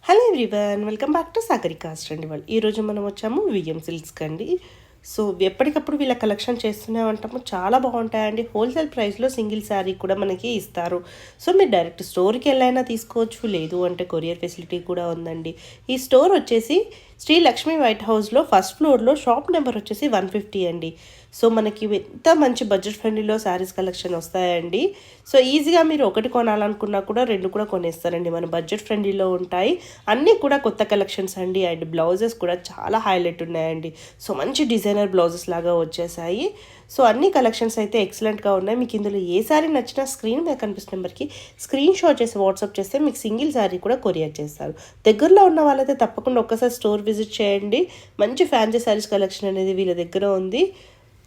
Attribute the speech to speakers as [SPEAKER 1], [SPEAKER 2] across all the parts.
[SPEAKER 1] Hello everyone, welcome back to సాగరికాస్ట్ అండి. వాళ్ళు ఈరోజు మనం వచ్చాము విఎం సిల్క్స్కి అండి. సో ఎప్పటికప్పుడు వీళ్ళ కలెక్షన్ చేస్తూనే ఉంటాము. చాలా బాగుంటాయండి. హోల్సేల్ ప్రైస్లో సింగిల్ శారీ కూడా మనకి ఇస్తారు. సో మీరు డైరెక్ట్ స్టోర్కి వెళ్ళైనా తీసుకోవచ్చు, లేదు అంటే కొరియర్ ఫెసిలిటీ కూడా ఉందండి. ఈ స్టోర్ వచ్చేసి శ్రీ లక్ష్మీ వైట్ హౌస్లో ఫస్ట్ ఫ్లోర్లో, షాప్ నెంబర్ వచ్చేసి 150 అండి. సో మనకి ఎంత మంచి బడ్జెట్ ఫ్రెండ్లీలో శారీస్ కలెక్షన్ వస్తాయండి. సో ఈజీగా మీరు ఒకటి కొనాలనుకున్నా కూడా రెండు కూడా కొనేస్తారండి. మన బడ్జెట్ ఫ్రెండ్లీలో ఉంటాయి. అన్నీ కూడా కొత్త కలెక్షన్స్ అండి. అండ్ బ్లౌజెస్ కూడా చాలా హైలైట్ ఉన్నాయండి. సో మంచి డిజైనర్ బ్లౌజెస్ లాగా వచ్చేసాయి. సో అన్ని కలెక్షన్స్ అయితే ఎక్సలెంట్గా ఉన్నాయి. మీకు ఇందులో ఏ శారీ నచ్చినా స్క్రీన్ మీద కనిపిస్తున్న నెంబర్కి స్క్రీన్ షాట్ చేసి వాట్సాప్ చేస్తే మీకు సింగిల్ శారీ కూడా కొరియర్ చేస్తారు. దగ్గరలో ఉన్న వాళ్ళైతే తప్పకుండా ఒక్కసారి స్టోర్ విజిట్ చేయండి. మంచి ఫ్యాన్సీ శారీస్ కలెక్షన్ అనేది వీళ్ళ దగ్గర ఉంది.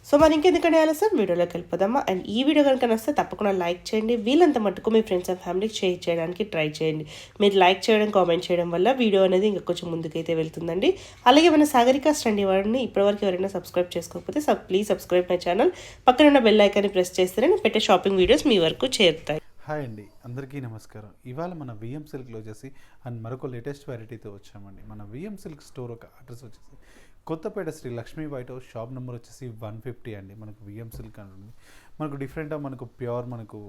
[SPEAKER 1] సో మరి ఇంకెందుకంటే ఆలస్యం వీడియోలోకి వెళ్ళిపోదామా. అండ్ ఈ వీడియో కనుక నచ్చితే తప్పకుండా లైక్ చేయండి. వీళ్ళంత మటుకు మీ ఫ్రెండ్స్ అండ్ ఫ్యామిలీకి షేర్ చేయడానికి ట్రై చేయండి. మీరు లైక్ చేయడం, కామెంట్ చేయడం వల్ల వీడియో అనేది ఇంకా కొంచెం ముందుకైతే వెళ్తుందండి. అలాగే మన సాగరికా స్టండి వాడిని ఇప్పటివరకు ఎవరైనా సబ్స్క్రైబ్ చేసుకోకపోతే ప్లీజ్ సబ్స్క్రైబ్ మై ఛానల్. పక్కన ఉన్న బెల్ ఐకాన్ని ప్రెస్ చేస్తేనే నేను పెట్టే షాపింగ్ వీడియోస్ మీ వరకు చేరుతాయి.
[SPEAKER 2] హాయ్ అండి, అందరికీ నమస్కారం. ఇవాళ మన విఎం సిల్క్లో వచ్చేసి అండ్ మరొక లేటెస్ట్ వెరైటీతో వచ్చామండి. మన విఎం సిల్క్ స్టోర్ ఒక అడ్రస్ వచ్చేసి Kothapeta Sri Lakshmi white house, shop number వచ్చేసి 150 అండి. మనకు విఎం సిల్క్ అంటుంది. మనకు డిఫరెంట్గా మనకు ప్యూర్ మనకు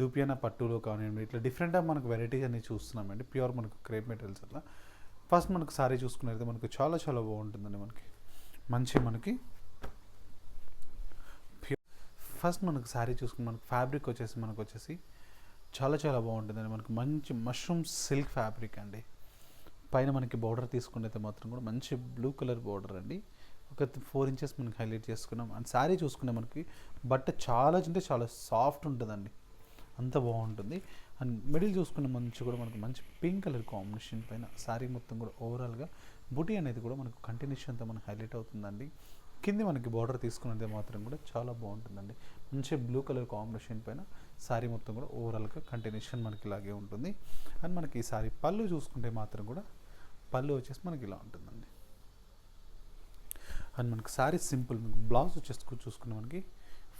[SPEAKER 2] దూపియానా పట్టులో కానివ్వండి, ఇట్లా డిఫరెంట్గా మనకు వెరైటీస్ అనేది చూస్తున్నామండి. ప్యూర్ మనకు క్రేప్ మెటీరియల్స్ అట్లా. ఫస్ట్ మనకు సారీ చూసుకున్నట్లయితే మనకు చాలా చాలా బాగుంటుందండి. మనకి ఫస్ట్ మనకు శారీ చూసుకుని మనకు ఫ్యాబ్రిక్ వచ్చేసి చాలా చాలా బాగుంటుందండి. మనకు మంచి మష్రూమ్ సిల్క్ ఫ్యాబ్రిక్ అండి. పైన మనకి బార్డర్ తీసుకున్నైతే మాత్రం కూడా మంచి బ్లూ కలర్ బార్డర్ అండి. ఒక 4 ఇంచెస్ మనకి హైలైట్ చేసుకున్నాం. అండ్ శారీ చూసుకునే మనకి బట్ట చాలా అంటే చాలా సాఫ్ట్ ఉంటుందండి. అంత బాగుంటుంది. అండ్ మిడిల్ చూసుకున్న మనకు మంచి పింక్ కలర్ కాంబినేషన్ పైన శారీ మొత్తం కూడా ఓవరాల్గా బుటీ అనేది కూడా మనకు కంటిన్యూషన్తో మనకు హైలైట్ అవుతుందండి. కింద మనకి బార్డర్ తీసుకున్నది మాత్రం కూడా చాలా బాగుంటుందండి. మంచి బ్లూ కలర్ కాంబినేషన్ పైన శారీ మొత్తం కూడా ఓవరాల్గా కంటిన్యూషన్ మనకి ఇలాగే ఉంటుంది. అండ్ మనకి ఈ శారీ పళ్ళు చూసుకుంటే మాత్రం కూడా పళ్ళు వచ్చేసి మనకి ఇలా ఉంటుందండి. అండ్ మనకి శారీ సింపుల్, మనకి బ్లౌజ్ వచ్చేసి చూసుకునే మనకి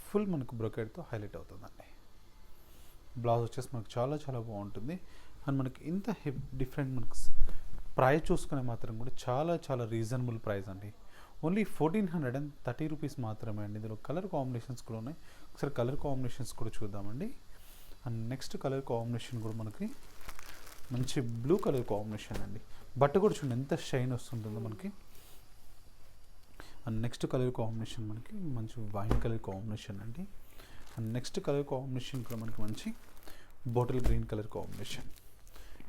[SPEAKER 2] ఫుల్ మనకు బ్రొకెట్తో హైలైట్ అవుతుందండి. బ్లౌజ్ వచ్చేసి మనకు చాలా చాలా బాగుంటుంది. అండ్ మనకి ఇంత డిఫరెంట్ మనకు ప్రైస్ చూసుకునే మాత్రం కూడా చాలా చాలా రీజనబుల్ ప్రైస్ అండి. ఓన్లీ 1430 రూపీస్ మాత్రమే అండి. ఇందులో కలర్ కాంబినేషన్స్ కూడా ఉన్నాయి. ఒకసారి కలర్ కాంబినేషన్స్ కూడా చూద్దామండి. అండ్ నెక్స్ట్ కలర్ కాంబినేషన్ కూడా మనకి మంచి బ్లూ కలర్ కాంబినేషన్ అండి. బట్ట కూడా చూడండి ఎంత షైన్ వస్తుంటుందో మనకి. అండ్ నెక్స్ట్ కలర్ కాంబినేషన్ మనకి మంచి వైన్ కలర్ కాంబినేషన్ అండి. అండ్ నెక్స్ట్ కలర్ కాంబినేషన్ కూడా మనకి మంచి బాటిల్ గ్రీన్ కలర్ కాంబినేషన్.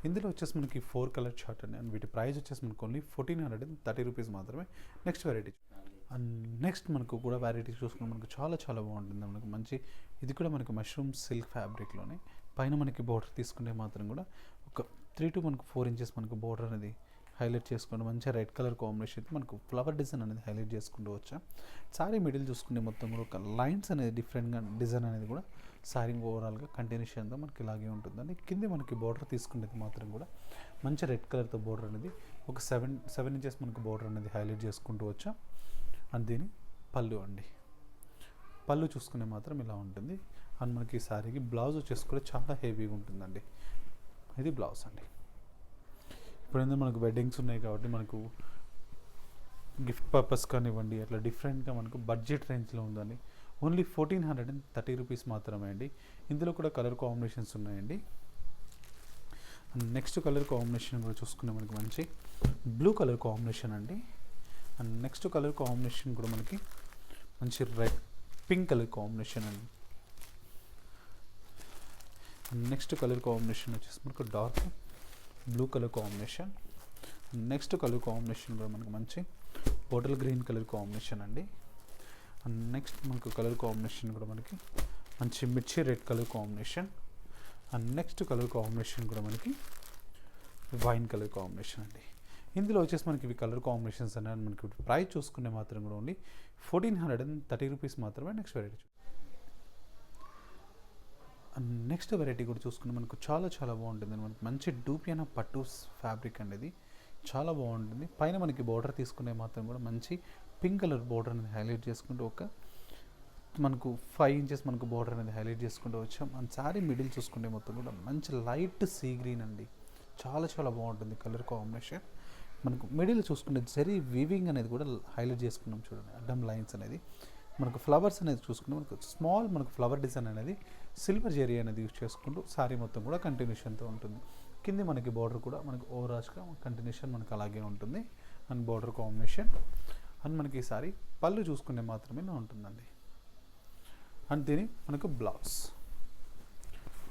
[SPEAKER 2] ఇందులో వచ్చేసి మనకి 4 కలర్ చార్ట్ అండి. అండ్ వీటి ప్రైస్ వచ్చేసి మనకు ఓన్లీ 1430 రూపీస్ మాత్రమే. నెక్స్ట్ వెరైటీ అండ్ నెక్స్ట్ మనకు కూడా వెరైటీ చూసుకుంటే మనకు చాలా చాలా బాగుంటుంది. మనకు మంచి ఇది కూడా మనకి మష్రూమ్ సిల్క్ ఫ్యాబ్రిక్లోనే పైన మనకి బార్డర్ తీసుకుంటే మాత్రం కూడా ఒక 3 to 4 ఇంచెస్ మనకు బార్డర్ అనేది హైలైట్ చేసుకుంటూ మంచిగా రెడ్ కలర్ కాంబినేషన్ అయితే మనకు ఫ్లవర్ డిజైన్ అనేది హైలైట్ చేసుకుంటూ వచ్చాం. సారీ మిడిల్ చూసుకుంటే మొత్తం కూడా ఒక లైన్స్ అనేది డిఫరెంట్గా డిజైన్ అనేది కూడా సారీ ఓవరాల్గా కంటిన్యూషన్తో మనకి ఇలాగే ఉంటుందండి. కింద మనకి బార్డర్ తీసుకునేది మాత్రం కూడా మంచి రెడ్ కలర్తో బార్డర్ అనేది ఒక 7 ఇంచెస్ మనకు బార్డర్ అనేది హైలైట్ చేసుకుంటూ వచ్చాం. అండ్ దీని పళ్ళు అండి. పళ్ళు చూసుకునే మాత్రం ఇలా ఉంటుంది. అండ్ మనకి ఈ శారీకి బ్లౌజ్ వచ్చేసి కూడా చాలా హెవీగా ఉంటుందండి. ఇది బ్లౌజ్ అండి. ఇప్పుడు ఏంటంటే మనకు వెడ్డింగ్స్ ఉన్నాయి కాబట్టి మనకు గిఫ్ట్ పర్పస్ కానివ్వండి అట్లా డిఫరెంట్గా మనకు బడ్జెట్ రేంజ్లో ఉందండి. ఓన్లీ 1430 రూపీస్ మాత్రమే అండి. ఇందులో కూడా కలర్ కాంబినేషన్స్ ఉన్నాయండి. అండ్ నెక్స్ట్ కలర్ కాంబినేషన్ కూడా చూసుకునే మనకి మంచి బ్లూ కలర్ కాంబినేషన్ అండి. అండ్ నెక్స్ట్ కలర్ కాంబినేషన్ కూడా మనకి మంచి రెడ్ పింక్ కలర్ కాంబినేషన్ అండి. అండ్ నెక్స్ట్ కలర్ కాంబినేషన్ వచ్చేసి మనకు dark blue colour combination. Next colour combination కూడా మనకు మంచి బాటిల్ గ్రీన్ కలర్ కాంబినేషన్ అండి. అండ్ నెక్స్ట్ మనకు కలర్ కాంబినేషన్ కూడా మనకి మంచి మిర్చి red colour combination. And next colour combination కూడా మనకి వైన్ కలర్ కాంబినేషన్ అండి. ఇందులో వచ్చేసి మనకి ఇవి కలర్ కాంబినేషన్స్ అనేది మనకి ప్రైస్ చూసుకునే మాత్రం కూడా ఓన్లీ 1430 రూపీస్ మాత్రమే. Next variety and next variety కూడా చూసుకుంటే మనకు చాలా చాలా బాగుంటుంది. మనకి మంచి డూపియానా పట్టు ఫ్యాబ్రిక్ అనేది చాలా బాగుంటుంది. పైన మనకి బార్డర్ తీసుకునే మాత్రం కూడా మంచి పింక్ కలర్ బార్డర్ అనేది హైలైట్ చేసుకుంటూ ఒక మనకు 5 ఇంచెస్ మనకు బార్డర్ అనేది హైలైట్ చేసుకుంటూ వచ్చాం. అండ్ శారీ మిడిల్ చూసుకుంటే మొత్తం కూడా మంచి లైట్ సీ గ్రీన్ అండి. చాలా చాలా బాగుంటుంది కలర్ కాంబినేషన్. మనకు మిడిల్ చూసుకుంటే జరీ వీవింగ్ అనేది కూడా హైలైట్ చేసుకున్నాం చూడండి, అడ్డం లైన్స్ అనేది. మనకు ఫ్లవర్స్ అనేది చూసుకుంటే మనకు స్మాల్ మనకు ఫ్లవర్ డిజైన్ అనేది సిల్వర్ జెరీ అనేది యూజ్ చేసుకుంటూ సారీ మొత్తం కూడా కంటిన్యూషన్తో ఉంటుంది. కింది మనకి బార్డర్ కూడా మనకు ఓవరాల్గా కంటిన్యూషన్ మనకు అలాగే ఉంటుంది అండ్ బార్డర్ కాంబినేషన్. అండ్ మనకి ఈ సారీ పళ్ళు చూసుకునే మాత్రమే ఉంటుందండి. అండ్ మనకు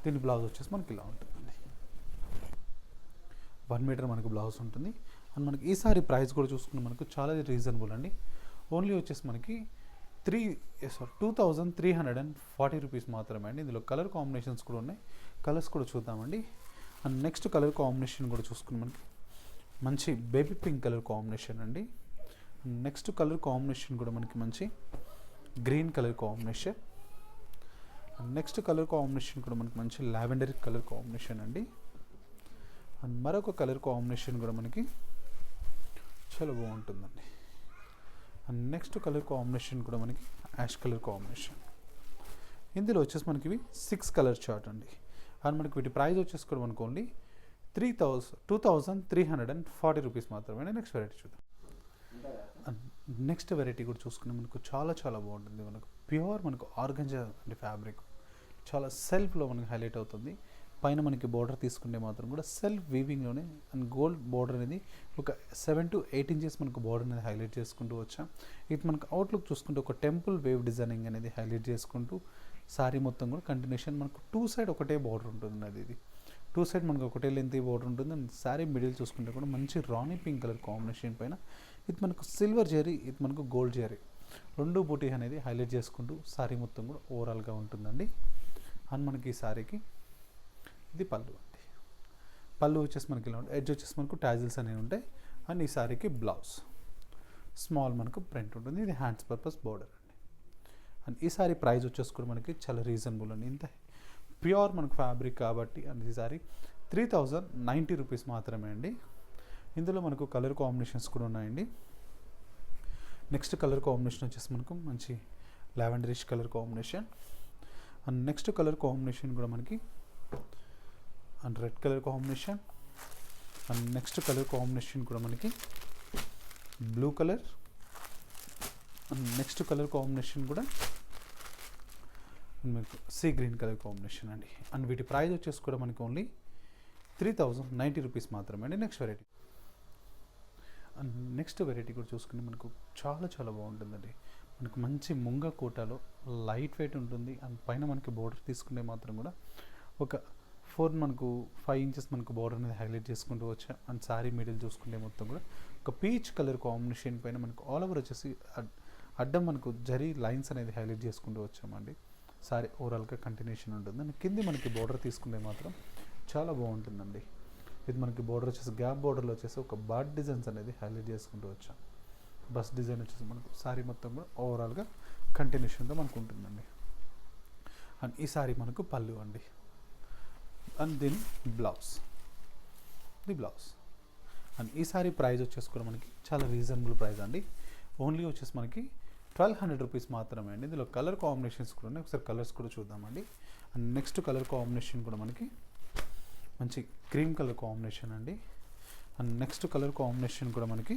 [SPEAKER 2] దీని బ్లౌజ్ వచ్చేసి మనకి ఇలా ఉంటుందండి. 1 మీటర్ మనకు బ్లౌజ్ ఉంటుంది. అండ్ మనకి ఈ సారీ ప్రైస్ కూడా చూసుకుంటే మనకు చాలా రీజనబుల్ అండి. ఓన్లీ వచ్చేసి మనకి 2340 రూపీస్ మాత్రమే అండి. ఇందులో కలర్ కాంబినేషన్స్ కూడా ఉన్నాయి, కలర్స్ కూడా చూద్దామండి. అండ్ నెక్స్ట్ కలర్ కాంబినేషన్ కూడా చూసుకుని మనకి మంచి బేబీ పింక్ కలర్ కాంబినేషన్ అండి. నెక్స్ట్ కలర్ కాంబినేషన్ కూడా మనకి మంచి green colour combination. Next colour combination కూడా మనకి మంచి లావెండర్ కలర్ కాంబినేషన్ అండి. అండ్ మరొక కలర్ కాంబినేషన్ కూడా మనకి చాలా బాగుంటుందండి. అండ్ నెక్స్ట్ కలర్ కాంబినేషన్ కూడా మనకి యాష్ కలర్ కాంబినేషన్. ఇందులో వచ్చేసి మనకి ఇవి 6 కలర్ చార్ట్ అండి. అండ్ మనకి వీటి ప్రైస్ వచ్చేసి కూడా మనకు ఓన్లీ 2340 రూపీస్ మాత్రమే. నెక్స్ట్ వెరైటీ చూద్దాం. అండ్ నెక్స్ట్ వెరైటీ కూడా చూసుకుంటే మనకు చాలా చాలా బాగుంటుంది. మనకు ప్యూర్ మనకు ఆర్గంజా అంటే ఫ్యాబ్రిక్ చాలా సెల్ఫ్లో మనకి హైలైట్ అవుతుంది. పైన మనకి బార్డర్ తీసుకుంటే మాత్రం కూడా సెల్ఫ్ వీవింగ్లోనే అండ్ గోల్డ్ బార్డర్ అనేది ఒక 7 to 8 ఇంచెస్ మనకు బార్డర్ అనేది హైలైట్ చేసుకుంటూ వచ్చాం. ఇది మనకు అవుట్లుక్ చూసుకుంటే ఒక టెంపుల్ వేవ్ డిజైనింగ్ అనేది హైలైట్ చేసుకుంటూ సారీ మొత్తం కూడా కంటిన్యూషన్ మనకు 2 సైడ్ ఒకటే బార్డర్ ఉంటుంది. ఇది 2 సైడ్ మనకు ఒకటే లెంత్ బార్డర్ ఉంటుంది. అండ్ సారీ మిడిల్ చూసుకుంటే కూడా మంచి రాణి పింక్ కలర్ కాంబినేషన్ పైన ఇది మనకు సిల్వర్ జరీ, ఇది మనకు గోల్డ్ జరీ, 2 బూటీ అనేది హైలైట్ చేసుకుంటూ సారీ మొత్తం కూడా ఓవరాల్గా ఉంటుందండి. అండ్ మనకి ఈ సారీకి ఇది పళ్ళు అండి. పళ్ళు వచ్చేసి మనకి ఇలా ఉంటాయి, ఎడ్జ్ వచ్చేసి మనకు టాజిల్స్ అనేవి ఉంటాయి. అండ్ ఈ సారీకి బ్లౌజ్ స్మాల్ మనకు ప్రింట్ ఉంటుంది. ఇది హ్యాండ్స్ పర్పస్ బార్డర్ అండి. అండ్ ఈ సారీ ప్రైస్ వచ్చేసి కూడా మనకి చాలా రీజనబుల్ అండి. ఇంత ప్యూర్ మనకు ఫ్యాబ్రిక్ కాబట్టి అండ్ ఈ సారీ 3090 రూపీస్ మాత్రమే అండి. ఇందులో మనకు కలర్ కాంబినేషన్స్ కూడా ఉన్నాయండి. నెక్స్ట్ కలర్ కాంబినేషన్ వచ్చేసి మనకు మంచి lavenderish colour combination. And next colour combination కూడా మనకి and red colour combination. And next colour combination కూడా మనకి blue colour. And next colour combination కూడా మీకు సీ గ్రీన్ కలర్ కాంబినేషన్ అండి. అండ్ వీటి ప్రైస్ వచ్చేసి కూడా మనకి ఓన్లీ 3090 రూపీస్ మాత్రమే అండి. Next variety. And next variety కూడా చూసుకుంటే మనకు చాలా చాలా బాగుంటుందండి. మనకు మంచి ముంగ కోటాలో లైట్ వెయిట్ ఉంటుంది. అండ్ పైన మనకి బోర్డర్ తీసుకుంటే మాత్రం కూడా ఒక 5 ఇంచెస్ మనకు బోర్డర్ అనేది హైలైట్ చేసుకుంటూ వచ్చాం. అండ్ సారీ మిడిల్ చూసుకుంటే మొత్తం కూడా ఒక పీచ్ కలర్ కాంబినేషన్ పైన మనకు ఆల్ ఓవర్ వచ్చేసి అడ్డం మనకు జరీ లైన్స్ అనేది హైలైట్ చేసుకుంటూ వచ్చామండి. సారీ ఓవరాల్గా కంటిన్యూషన్ ఉంటుంది. అండ్ కింది మనకి బోర్డర్ తీసుకుంటే మాత్రం చాలా బాగుంటుందండి. ఇది మనకి బోర్డర్ వచ్చేసి గ్యాప్ బోర్డర్లో వచ్చేసి ఒక బర్డ్ డిజైన్స్ అనేది హైలైట్ చేసుకుంటూ వచ్చాం. బస్ డిజైన్ వచ్చేసి మనకు సారీ మొత్తం కూడా ఓవరాల్గా కంటిన్యూషన్తో మనకు ఉంటుందండి. అండ్ ఈ సారీ మనకు పళ్ళు అండి. అండ్ దీని బ్లౌజ్, అండ్ ఈ సారీ ప్రైస్ వచ్చేసి కూడా మనకి చాలా రీజనబుల్ ప్రైస్ అండి. ఓన్లీ వచ్చేసి మనకి 1200 రూపీస్ మాత్రమే అండి. ఇందులో కలర్ కాంబినేషన్స్ కూడా ఉన్నాయి, ఒకసారి కలర్స్ కూడా చూద్దామండి. అండ్ నెక్స్ట్ కలర్ కాంబినేషన్ కూడా మనకి మంచి క్రీమ్ కలర్ కాంబినేషన్ అండి. అండ్ నెక్స్ట్ కలర్ కాంబినేషన్ కూడా మనకి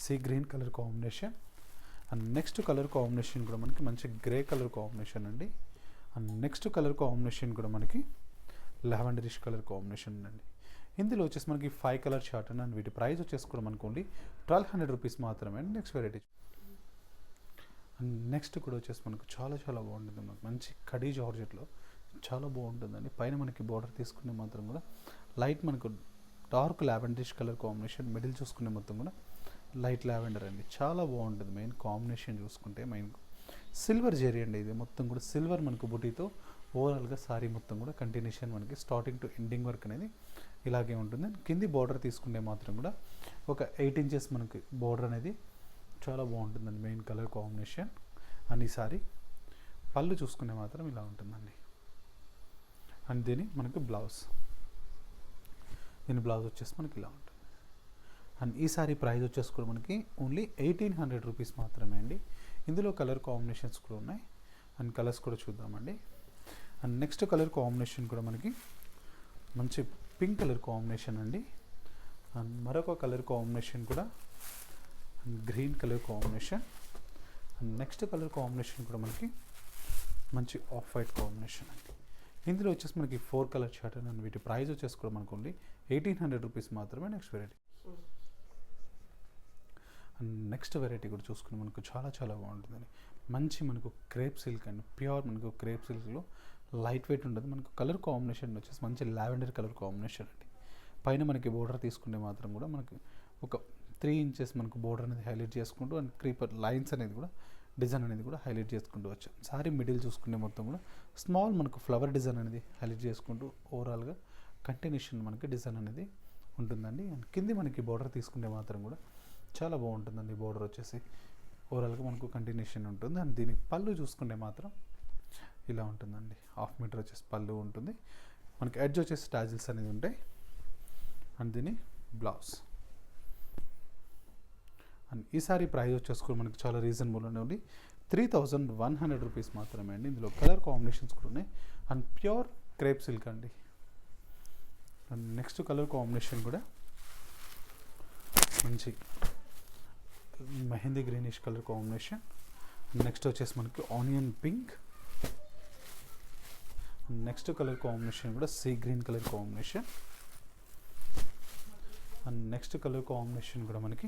[SPEAKER 2] see green colour combination. And next colour combination కూడా మనకి మంచి గ్రే కలర్ కాంబినేషన్ అండి. అండ్ నెక్స్ట్ కలర్ కాంబినేషన్ కూడా మనకి లావెండరిష్ కలర్ కాంబినేషన్ అండి. ఇందులో వచ్చేసి మనకి 5 కలర్ చార్ట్ అండ్ వీటి ప్రైస్ వచ్చేసి కూడా మనకు ఓన్లీ 1200 రూపీస్ మాత్రమే అండి. Next variety. అండ్ నెక్స్ట్ కూడా వచ్చేసి మనకు చాలా చాలా బాగుంటుంది. మనకు మంచి కడీ జార్జెట్లో చాలా బాగుంటుందండి. పైన మనకి బార్డర్ తీసుకునే మాత్రం కూడా లైట్ మనకు dark lavenderish colour combination, middle చూసుకునే మొత్తం కూడా లైట్ లావెండర్ అండి. చాలా బాగుంటుంది. మెయిన్ కాంబినేషన్ చూసుకుంటే మెయిన్ సిల్వర్ జెరీ అండి. ఇది మొత్తం కూడా సిల్వర్ మనకు బుటీతో ఓవరాల్గా సారీ మొత్తం కూడా కంటిన్యూషన్ మనకి స్టార్టింగ్ టు ఎండింగ్ వర్క్ అనేది ఇలాగే ఉంటుంది. కింది బార్డర్ తీసుకుంటే మాత్రం కూడా ఒక 8 ఇంచెస్ మనకి బార్డర్ అనేది చాలా బాగుంటుందండి. Main colour combination. అండ్ ఈ సారీ పళ్ళు చూసుకునే మాత్రం ఇలా ఉంటుందండి. అండ్ దీని మనకి బ్లౌజ్ వచ్చేసి మనకి ఇలా ఉంటుంది. అండ్ ఈ సారీ ప్రైస్ వచ్చేసి కూడా మనకి ఓన్లీ 1800 రూపీస్ మాత్రమే అండి. ఇందులో కలర్ కాంబినేషన్స్ కూడా ఉన్నాయి. అండ్ కలర్స్ కూడా చూద్దామండి. అండ్ నెక్స్ట్ కలర్ కాంబినేషన్ కూడా మనకి మంచి పింక్ కలర్ కాంబినేషన్ అండి. అండ్ మరొక కలర్ కాంబినేషన్ కూడా green colour combination. And next colour combination కూడా మనకి మంచి ఆఫ్ వైట్ కాంబినేషన్ అండి. ఇందులో వచ్చేసి మనకి 4 కలర్ చార్ట్ అండ్ వీటి ప్రైస్ వచ్చేసి కూడా మనకు ఓన్లీ 1800 రూపీస్ మాత్రమే. Next variety and next variety కూడా చూసుకుని మనకు చాలా చాలా బాగుంటుందండి. మంచి మనకు క్రేప్ సిల్క్ అండి, ప్యూర్ మనకు క్రేప్ సిల్క్లో లైట్ వెయిట్ ఉంటుంది. మనకు కలర్ కాంబినేషన్ వచ్చేసి మంచి లావెండర్ కలర్ కాంబినేషన్ అండి. పైన మనకి బోర్డర్ తీసుకుంటే మాత్రం కూడా మనకు ఒక 3 ఇంచెస్ మనకు బోర్డర్ అనేది హైలైట్ చేసుకుంటూ అండ్ క్రీపర్ లైన్స్ అనేది కూడా డిజైన్ అనేది కూడా హైలైట్ చేసుకుంటూ వచ్చాం. సారీ మిడిల్ చూసుకునే మొత్తం కూడా స్మాల్ మనకు ఫ్లవర్ డిజైన్ అనేది హైలైట్ చేసుకుంటూ ఓవరాల్గా కంటిన్యూషన్ మనకి డిజైన్ అనేది ఉంటుందండి. అండ్ కింది మనకి బోర్డర్ తీసుకుంటే మాత్రం కూడా చాలా బాగుంటుందండి. బోర్డర్ వచ్చేసి ఓవరాల్గా మనకు కంటిన్యూషన్ ఉంటుంది. అండ్ దీనికి పళ్ళు చూసుకుంటే మాత్రం ఇలా ఉంటుందండి. 1/2 మీటర్ వచ్చేసి పళ్ళు ఉంటుంది. మనకి ఎడ్జ్ వచ్చేసి టాజిల్స్ అనేది ఉంటాయి. అండ్ దీని బ్లౌజ్ అండ్ ఈ సారీ ప్రైస్ వచ్చేసుకుని మనకి చాలా రీజనబుల్గానే ఉంది. 3100 రూపీస్ మాత్రమే అండి. ఇందులో కలర్ కాంబినేషన్స్ కూడా ఉన్నాయి. అండ్ ప్యూర్ క్రేప్ సిల్క్ అండి. అండ్ నెక్స్ట్ కలర్ కాంబినేషన్ కూడా మంచి mehndi greenish colour combination. Next వచ్చేసి మనకి onion pink. Next colour combination కూడా sea green colour combination. And next colour combination కూడా మనకి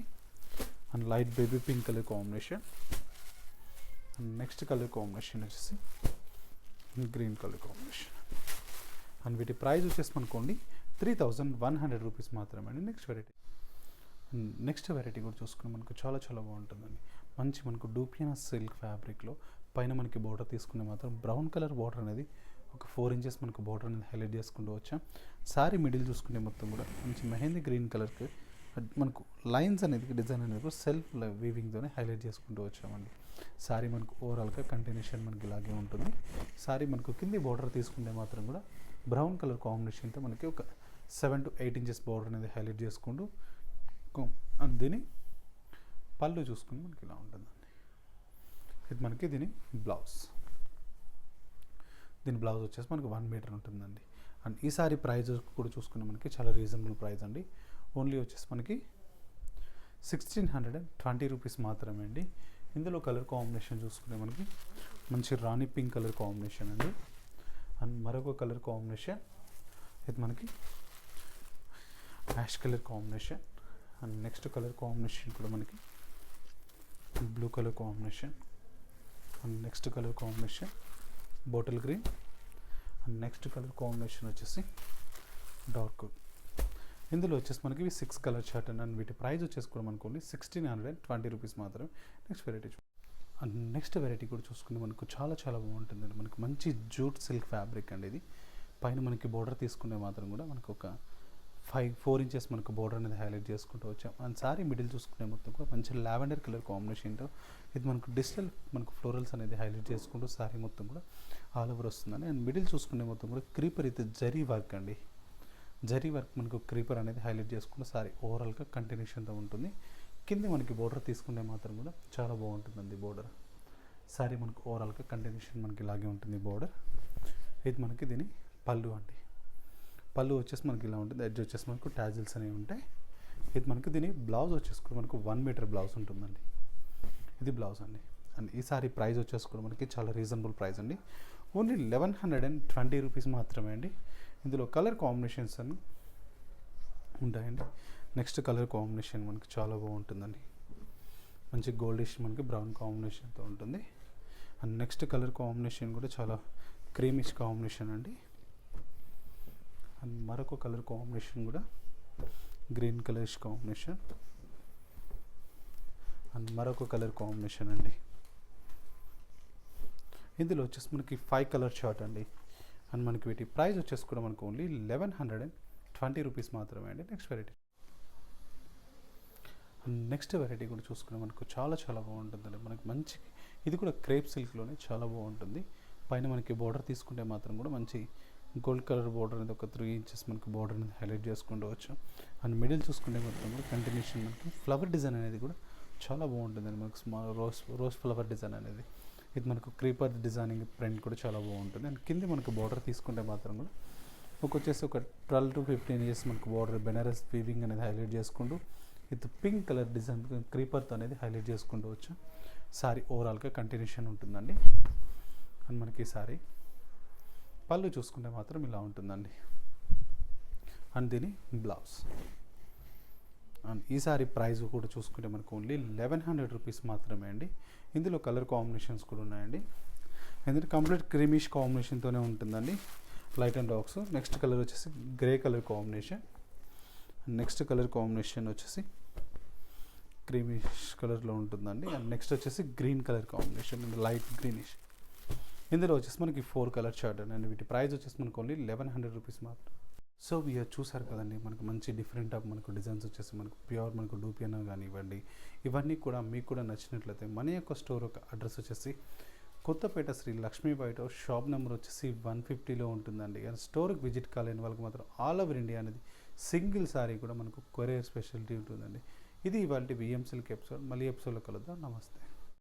[SPEAKER 2] and light baby pink colour combination. And next colour combination వచ్చేసి green colour combination. And వీటి price వచ్చేసి మనకోండి 3100 rupees మాత్రమే అండి. నెక్స్ట్ వెరైటీ కూడా చూసుకుని మనకు చాలా చాలా బాగుంటుందండి. మంచి మనకు డూపియానా సిల్క్ ఫ్యాబ్రిక్లో పైన మనకి బోర్డర్ తీసుకునే మాత్రం బ్రౌన్ కలర్ బోర్డర్ అనేది ఒక 4 ఇంచెస్ మనకు బోర్డర్ అనేది హైలైట్ చేసుకుంటూ వచ్చాం. సారీ మిడిల్ చూసుకునే మొత్తం కూడా మంచి మెహందీ గ్రీన్ కలర్కి మనకు లైన్స్ అనేది డిజైన్ అనేది సెల్ఫ్ వీవింగ్తోనే హైలైట్ చేసుకుంటూ వచ్చామండి. సారీ మనకు ఓవరాల్గా కంటిన్యూషన్ మనకి ఇలాగే ఉంటుంది. సారీ మనకు కింది బోర్డర్ తీసుకుంటే మాత్రం కూడా బ్రౌన్ కలర్ కాంబినేషన్తో మనకి ఒక 7 to 8 ఇంచెస్ బోర్డర్ అనేది హైలైట్ చేసుకుంటూ అండ్ దీని పళ్ళు చూసుకుని మనకి ఇలా ఉంటుందండి. ఇది మనకి దీని బ్లౌజ్. దీని బ్లౌజ్ వచ్చేసి మనకి 1 మీటర్ ఉంటుందండి. అండ్ ఈ సారీ ప్రైస్ కూడా చూసుకుని మనకి చాలా రీజనబుల్ ప్రైస్ అండి. ఓన్లీ వచ్చేసి మనకి 1620 రూపీస్ మాత్రమే అండి. ఇందులో కలర్ కాంబినేషన్ చూసుకుంటే మనకి మంచి రాణి పింక్ కలర్ కాంబినేషన్ అండి. అండ్ మరొక కలర్ కాంబినేషన్ ఇది మనకి ash colour combination. And next colour combination కూడా మనకి blue colour combination. And next colour combination bottle green. And next colour combination వచ్చేసి డార్క్. ఇందులో వచ్చేసి మనకి 6 కలర్ చార్ట్ అండ్ వీటి ప్రైస్ వచ్చేసి కూడా మనకు ఓన్లీ 1620 రూపీస్ మాత్రమే. Next variety and next variety కూడా చూసుకుంటే మనకు చాలా చాలా బాగుంటుందండి. మనకు మంచి జూట్ సిల్క్ ఫ్యాబ్రిక్ అండి. ఇది పైన మనకి బోర్డర్ తీసుకుంటే మాత్రం కూడా మనకు ఒక 4 ఇంచెస్ మనకు బోర్డర్ అనేది హైలైట్ చేసుకుంటూ వచ్చాం. అండ్ సారీ మిడిల్ చూసుకునే మొత్తం కూడా మంచి లావెండర్ కలర్ కాంబినేషన్తో ఇది మనకు డిజిటల్ మనకు ఫ్లోరల్స్ అనేది హైలైట్ చేసుకుంటూ సారీ మొత్తం కూడా ఆల్ ఓవర్ వస్తుందండి. అండ్ మిడిల్ చూసుకునే మొత్తం కూడా క్రీపర్ ఇది జరీ వర్క్ అండి. జరీ వర్క్ మనకు క్రీపర్ అనేది హైలైట్ చేసుకుంటూ సారీ ఓవరాల్గా కంటిన్యూషన్తో ఉంటుంది. కింద మనకి బోర్డర్ తీసుకుంటే మాత్రం కూడా చాలా బాగుంటుందండి బోర్డర్. సారీ మనకు ఓవరాల్గా కంటిన్యూషన్ మనకి ఇలాగే ఉంటుంది బోర్డర్. ఇది మనకి దీని పళ్ళు అండి. పళ్ళు వచ్చేసి మనకి ఇలా ఉంటుంది. ఎడ్జ్ వచ్చేసి మనకు టాజిల్స్ అనేవి ఉంటాయి. ఇది మనకి దీని బ్లౌజ్ వచ్చేసి కూడా మనకు 1 మీటర్ బ్లౌజ్ ఉంటుందండి. ఇది బ్లౌజ్ అండి. అండ్ ఈ సారీ ప్రైస్ వచ్చేసి కూడా మనకి చాలా రీజనబుల్ ప్రైస్ అండి. ఓన్లీ 1120 రూపీస్ మాత్రమే అండి. ఇందులో కలర్ కాంబినేషన్స్ అని ఉంటాయండి. నెక్స్ట్ కలర్ కాంబినేషన్ మనకి చాలా బాగుంటుందండి. మంచి గోల్డిష్ మనకి బ్రౌన్ కాంబినేషన్తో ఉంటుంది. అండ్ నెక్స్ట్ కలర్ కాంబినేషన్ కూడా చాలా క్రీమిష్ కాంబినేషన్ అండి. అండ్ మరొక కలర్ కాంబినేషన్ కూడా గ్రీన్ కలర్స్ కాంబినేషన్. అండ్ మరొక కలర్ కాంబినేషన్ అండి. ఇందులో వచ్చేసి మనకి 5 కలర్ చార్ట్ అండి. అండ్ మనకి వీటి ప్రైస్ వచ్చేసి కూడా మనకు ఓన్లీ 1120 రూపీస్ మాత్రమే అండి. నెక్స్ట్ వెరైటీ నెక్స్ట్ వెరైటీ కూడా చూసుకుని మనకు చాలా చాలా బాగుంటుందండి. మనకి మంచి ఇది కూడా క్రేప్ సిల్క్లోనే చాలా బాగుంటుంది. పైన మనకి బోర్డర్ తీసుకుంటే మాత్రం కూడా మంచి గోల్డ్ కలర్ బోర్డర్ అనేది ఒక 3 ఇంచెస్ మనకి బోర్డర్ అనేది హైలైట్ చేసుకుంటూ వచ్చు. అండ్ మిడిల్ చూసుకుంటే మొత్తం కూడా కంటిన్యూషన్ మనకి ఫ్లవర్ డిజైన్ అనేది కూడా చాలా బాగుంటుందండి. మనకు స్మాల్ రోజ్ ఫ్లవర్ డిజైన్ అనేది ఇది మనకు క్రీపర్ డిజైనింగ్ ప్రింట్ కూడా చాలా బాగుంటుంది. అండ్ కింద మనకు బోర్డర్ తీసుకుంటే మాత్రం కూడా వచ్చేసి ఒక 12 to 15 ఇయర్స్ మనకు బార్డర్ బెనారస్ వీవింగ్ అనేది హైలైట్ చేసుకుంటూ విత్ పింక్ కలర్ డిజైన్ క్రీపర్తో అనేది హైలైట్ చేసుకుంటూ వచ్చు. సారీ ఓవరాల్గా కంటిన్యూషన్ ఉంటుందండి. అండ్ మనకి సారీ పళ్ళు చూసుకుంటే మాత్రం ఇలా ఉంటుందండి. అండ్ దీని బ్లౌజ్. అండ్ ఈ సారీ ప్రైస్ కూడా చూసుకుంటే మనకు ఓన్లీ 1100 రూపీస్ మాత్రమే అండి. ఇందులో కలర్ కాంబినేషన్స్ కూడా ఉన్నాయండి. ఎందుకంటే కంప్లీట్ క్రీమిష్ కాంబినేషన్తోనే ఉంటుందండి. Light and darks. Next colour వచ్చేసి grey colour combination. Next colour combination వచ్చేసి క్రీమిష్ కలర్లో ఉంటుందండి. అండ్ నెక్స్ట్ వచ్చేసి green colour combination and light greenish. ఇందులో వచ్చేసి మనకి 4 కలర్ చార్ట్ అండ్ వీటి ప్రైస్ వచ్చేసి మనకు ఓన్లీ 1100 రూపీస్ మాత్రం. సో ఇయర్ చూసారు కదండి, మనకు మంచి డిఫరెంట్ ఆఫ్ మనకు డిజైన్స్ వచ్చేసి మనకు ప్యూర్ మనకు డూపియన్ కానివ్వండి, ఇవన్నీ కూడా మీకు కూడా నచ్చినట్లయితే మన యొక్క స్టోర్ ఒక అడ్రస్ వచ్చేసి Kothapeta Sri Lakshmibai town, shop number వచ్చేసి 150లో ఉంటుందండి. అండ్ స్టోర్కి విజిట్ కాలేని వాళ్ళకి మాత్రం ఆల్ ఓవర్ ఇండియా అనేది సింగిల్ సారీ కూడా మనకు కొరియర్ స్పెషాలిటీ ఉంటుందండి. ఇది ఇవాళ విఎం సిల్క్ ఎపిసోడ్. మళ్ళీ ఎపిసోడ్లో కలుద్దాం. నమస్తే.